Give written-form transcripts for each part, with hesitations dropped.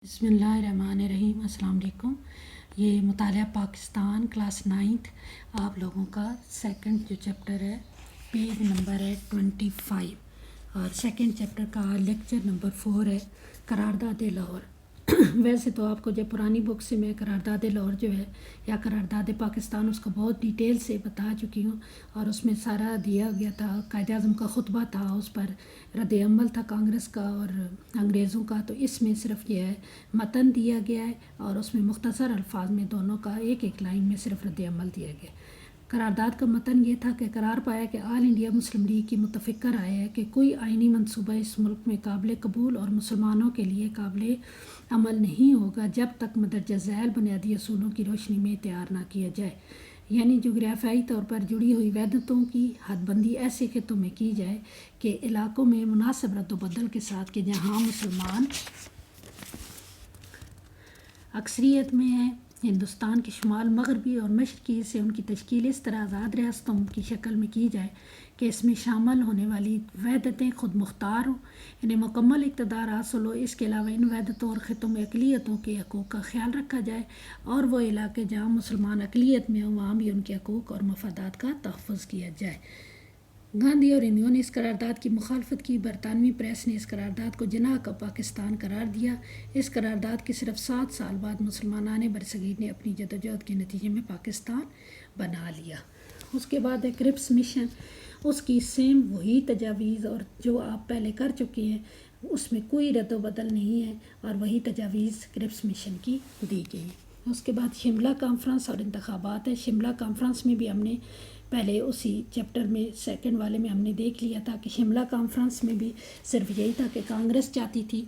بسم اللہ الرحمن الرحیم۔ السلام علیکم۔ یہ مطالعہ پاکستان کلاس 9 آپ لوگوں کا سیکنڈ جو چیپٹر ہے، پیج نمبر ہے 25 اور سیکنڈ چیپٹر کا لیکچر نمبر 4 ہے قرارداد لاہور۔ ویسے تو آپ کو جو پرانی بک سے میں قرارداد لاہور جو ہے یا قرارداد پاکستان اس کا بہت ڈیٹیل سے بتا چکی ہوں، اور اس میں سارا دیا گیا تھا، قائد اعظم کا خطبہ تھا، اس پر رد عمل تھا کانگریس کا اور انگریزوں کا۔ تو اس میں صرف یہ ہے متن دیا گیا ہے اور اس میں مختصر الفاظ میں دونوں کا ایک ایک لائن میں صرف رد عمل دیا گیا۔ قرارداد کا متن یہ تھا کہ قرار پایا کہ آل انڈیا مسلم لیگ کی متفق رائے ہے کہ کوئی آئینی منصوبہ اس ملک میں قابل قبول اور مسلمانوں کے لیے قابل عمل نہیں ہوگا جب تک مندرجہ ذیل بنیادی اصولوں کی روشنی میں تیار نہ کیا جائے، یعنی جغرافیائی طور پر جڑی ہوئی وحدتوں کی حد بندی ایسے خطوں میں کی جائے کہ علاقوں میں مناسب رد و بدل کے ساتھ کہ جہاں مسلمان اکثریت میں ہیں، ہندوستان کے شمال مغربی اور مشرقی سے ان کی تشکیل اس طرح آزاد ریاستوں کی شکل میں کی جائے کہ اس میں شامل ہونے والی وحدتیں خود مختار ہوں، انہیں مکمل اقتدار حاصل ہو۔ اس کے علاوہ ان وحدتوں اور خطوں میں اقلیتوں کے حقوق کا خیال رکھا جائے اور وہ علاقے جہاں مسلمان اقلیت میں ہوں وہاں بھی ان کے حقوق اور مفادات کا تحفظ کیا جائے۔ گاندھی اور ہندوؤں نے اس قرارداد کی مخالفت کی۔ برطانوی پریس نے اس قرارداد کو جناح کا پاکستان قرار دیا۔ اس قرارداد کے صرف 7 سال بعد مسلمانان برصغیر نے اپنی جدوجہد کے نتیجے میں پاکستان بنا لیا۔ اس کے بعد ہے کرپس مشن، اس کی سیم وہی تجاویز اور جو آپ پہلے کر چکے ہیں، اس میں کوئی رد و بدل نہیں ہے اور وہی تجاویز کرپس مشن کی دی گئی۔ اس کے بعد شملہ کانفرنس اور انتخابات ہے۔ شملہ کانفرنس میں بھی ہم نے پہلے اسی چیپٹر میں سیکنڈ والے میں ہم نے دیکھ لیا تھا کہ شملہ کانفرنس میں بھی صرف یہی تھا کہ کانگریس چاہتی تھی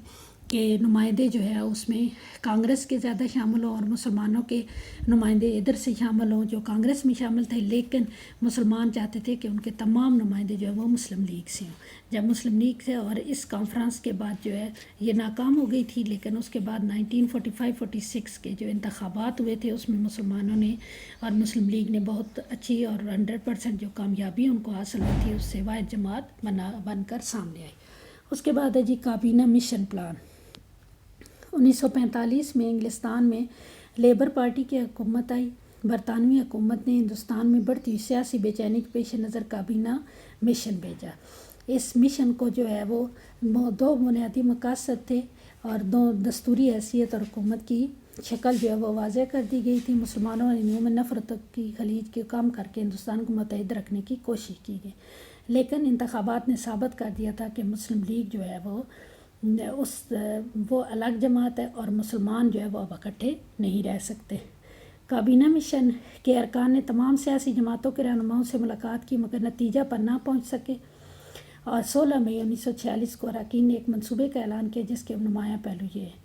کہ نمائندے جو ہے اس میں کانگریس کے زیادہ شامل ہوں اور مسلمانوں کے نمائندے ادھر سے شامل ہوں جو کانگریس میں شامل تھے، لیکن مسلمان چاہتے تھے کہ ان کے تمام نمائندے جو ہے وہ مسلم لیگ سے ہوں۔ جب مسلم لیگ سے اور اس کانفرنس کے بعد جو ہے یہ ناکام ہو گئی تھی، لیکن اس کے بعد 1945-46 کے جو انتخابات ہوئے تھے اس میں مسلمانوں نے اور مسلم لیگ نے بہت اچھی اور 100% جو کامیابی ان کو حاصل ہوئی تھی، اس سے واحد جماعت بن کر سامنے آئی۔ اس کے بعد ہے جی کابینہ مشن پلان۔ 1945 میں انگلستان میں لیبر پارٹی کی حکومت آئی۔ برطانوی حکومت نے ہندوستان میں بڑھتی ہوئی سیاسی بے چینی کے پیش نظر کابینہ مشن بھیجا۔ اس مشن کو جو ہے وہ 2 بنیادی مقاصد تھے اور 2 دستوری حیثیت اور حکومت کی شکل جو ہے وہ واضح کر دی گئی تھی۔ مسلمانوں اور ہندوؤں میں نفرت کی خلیج کے کم کر کے ہندوستان کو متحد رکھنے کی کوشش کی گئی، لیکن انتخابات نے ثابت کر دیا تھا کہ مسلم لیگ جو ہے وہ الگ جماعت ہے اور مسلمان جو ہے وہ اب اکٹھے نہیں رہ سکتے۔ کابینہ مشن کے ارکان نے تمام سیاسی جماعتوں کے رہنماؤں سے ملاقات کی مگر نتیجہ پر نہ پہنچ سکے، اور 16 مئی 1946 کو اراکین نے ایک منصوبے کا اعلان کیا جس کے نمایاں پہلو یہ ہے: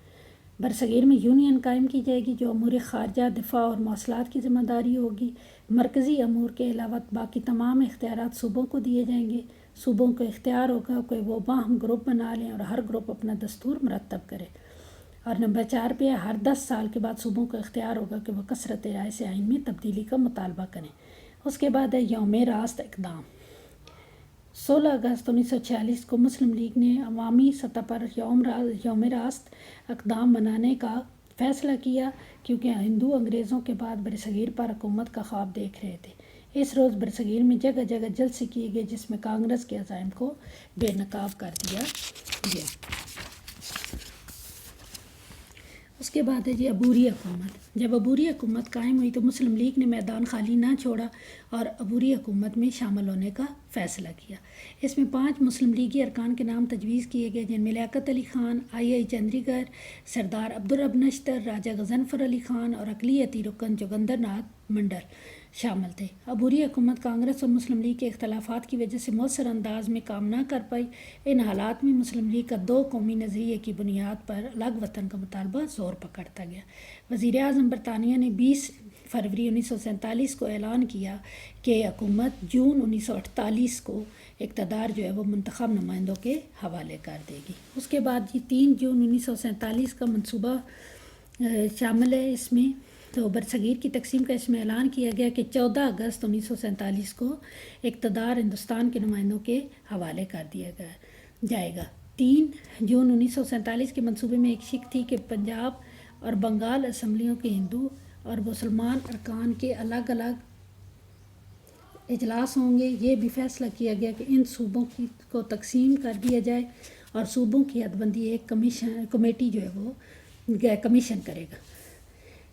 برصغیر میں یونین قائم کی جائے گی جو امور خارجہ، دفاع اور مواصلات کی ذمہ داری ہوگی۔ مرکزی امور کے علاوہ باقی تمام اختیارات صوبوں کو دیے جائیں گے۔ صوبوں کو اختیار ہوگا کہ وہ باہم گروپ بنا لیں اور ہر گروپ اپنا دستور مرتب کرے۔ اور نمبر 4 پہ ہر 10 سال کے بعد صوبوں کو اختیار ہوگا کہ وہ کثرت رائے سے آئین میں تبدیلی کا مطالبہ کریں۔ اس کے بعد ہے یوم راست اقدام۔ 16 اگست 1946 کو مسلم لیگ نے عوامی سطح پر یوم راست اقدام منانے کا فیصلہ کیا کیونکہ ہندو انگریزوں کے بعد برصغیر پر حکومت کا خواب دیکھ رہے تھے۔ اس روز برصغیر میں جگہ جگہ جلسے کیے گئے جس میں کانگریس کے عزائم کو بے نقاب کر دیا گیا۔ اس کے بعد ہے جی عبوری حکومت۔ جب عبوری حکومت قائم ہوئی تو مسلم لیگ نے میدان خالی نہ چھوڑا اور عبوری حکومت میں شامل ہونے کا فیصلہ کیا۔ اس میں 5 مسلم لیگی ارکان کے نام تجویز کیے گئے جن میں لیاقت علی خان، آئی چندری گر، سردار عبدالرب نشتر، راجہ غضنفر علی خان اور اقلیتی رکن جوگندر ناتھ منڈل شامل تھے۔ عبوری حکومت کانگریس اور مسلم لیگ کے اختلافات کی وجہ سے مؤثر انداز میں کام نہ کر پائی۔ ان حالات میں مسلم لیگ کا 2 قومی نظریے کی بنیاد پر الگ وطن کا مطالبہ زور پکڑتا گیا۔ وزیر اعظم برطانیہ نے 20 فروری 1947 کو اعلان کیا کہ حکومت جون 1948 کو اقتدار جو ہے وہ منتخب نمائندوں کے حوالے کر دے گی۔ اس کے بعد یہ 3 جون 1947 کا منصوبہ شامل ہے۔ اس میں تو برصغیر کی تقسیم کا اس میں اعلان کیا گیا کہ 14 اگست 1947 کو اقتدار ہندوستان کے نمائندوں کے حوالے کر دیا جائے گا۔ 3 جون 1947 کے منصوبے میں ایک شک تھی کہ پنجاب اور بنگال اسمبلیوں کے ہندو اور مسلمان ارکان کے الگ الگ اجلاس ہوں گے۔ یہ بھی فیصلہ کیا گیا کہ ان صوبوں کو تقسیم کر دیا جائے اور صوبوں کی حد بندی ایک کمیٹی جو ہے وہ کمیشن کرے گا۔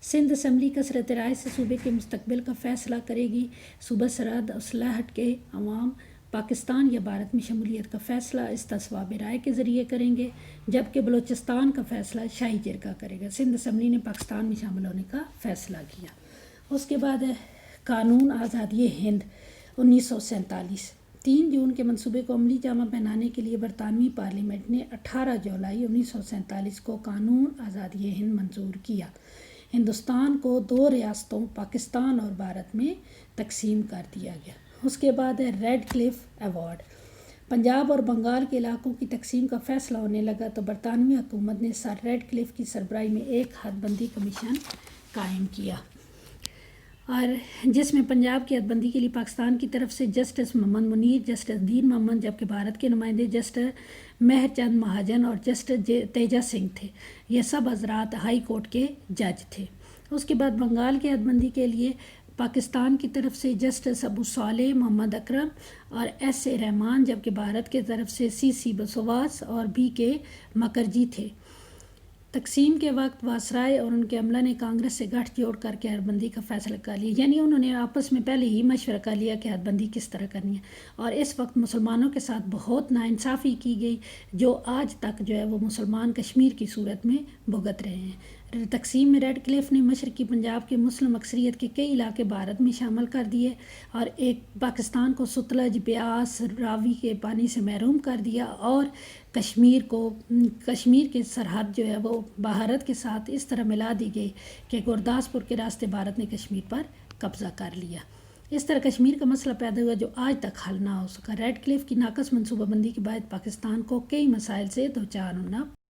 سندھ اسمبلی کثرت رائے سے صوبے کے مستقبل کا فیصلہ کرے گی۔ صوبہ سرحد اصلاحات کے عوام پاکستان یا بھارت میں شمولیت کا فیصلہ استصواب رائے کے ذریعے کریں گے، جبکہ بلوچستان کا فیصلہ شاہی جرگہ کرے گا۔ سندھ اسمبلی نے پاکستان میں شامل ہونے کا فیصلہ کیا۔ اس کے بعد قانون آزادی ہند 1947۔ 3 جون کے منصوبے کو عملی جامہ پہنانے کے لیے برطانوی پارلیمنٹ نے 18 جولائی 1947 کو قانون آزادی ہند منظور کیا۔ ہندوستان کو 2 ریاستوں پاکستان اور بھارت میں تقسیم کر دیا گیا۔ اس کے بعد ریڈ کلف ایوارڈ۔ پنجاب اور بنگال کے علاقوں کی تقسیم کا فیصلہ ہونے لگا تو برطانوی حکومت نے سر ریڈ کلف کی سربراہی میں ایک حد بندی کمیشن قائم کیا، اور جس میں پنجاب کی حد بندی کے لیے پاکستان کی طرف سے جسٹس محمد منیر، جسٹس دین محمد، جبکہ بھارت کے نمائندے جسٹس مہر چند مہاجن اور جسٹس تیجا سنگھ تھے۔ یہ سب حضرات ہائی کورٹ کے جج تھے۔ اس کے بعد بنگال کی حد بندی کے لیے پاکستان کی طرف سے جسٹس ابو صالح محمد اکرم اور ایس اے رحمان، جبکہ بھارت کی طرف سے سی سی بسواس اور بی کے مکرجی تھے۔ تقسیم کے وقت وائسرائے اور ان کے عملہ نے کانگریس سے گٹھ جوڑ کر کے حد بندی کا فیصلہ کر لیا، یعنی انہوں نے آپس میں پہلے ہی مشورہ کر لیا کہ حد بندی کس طرح کرنی ہے، اور اس وقت مسلمانوں کے ساتھ بہت ناانصافی کی گئی، جو آج تک جو ہے وہ مسلمان کشمیر کی صورت میں بھگت رہے ہیں۔ تقسیم میں ریڈ کلف نے مشرقی پنجاب کے مسلم اکثریت کے کئی علاقے بھارت میں شامل کر دیے اور ایک پاکستان کو ستلج، بیاس، راوی کے پانی سے محروم کر دیا، اور کشمیر کے سرحد جو ہے وہ بھارت کے ساتھ اس طرح ملا دی گئی کہ گرداسپور کے راستے بھارت نے کشمیر پر قبضہ کر لیا۔ اس طرح کشمیر کا مسئلہ پیدا ہوا جو آج تک حل نہ ہو سکا۔ ریڈ کلف کی ناقص منصوبہ بندی کے بعد پاکستان کو کئی مسائل سے دوچار ہونا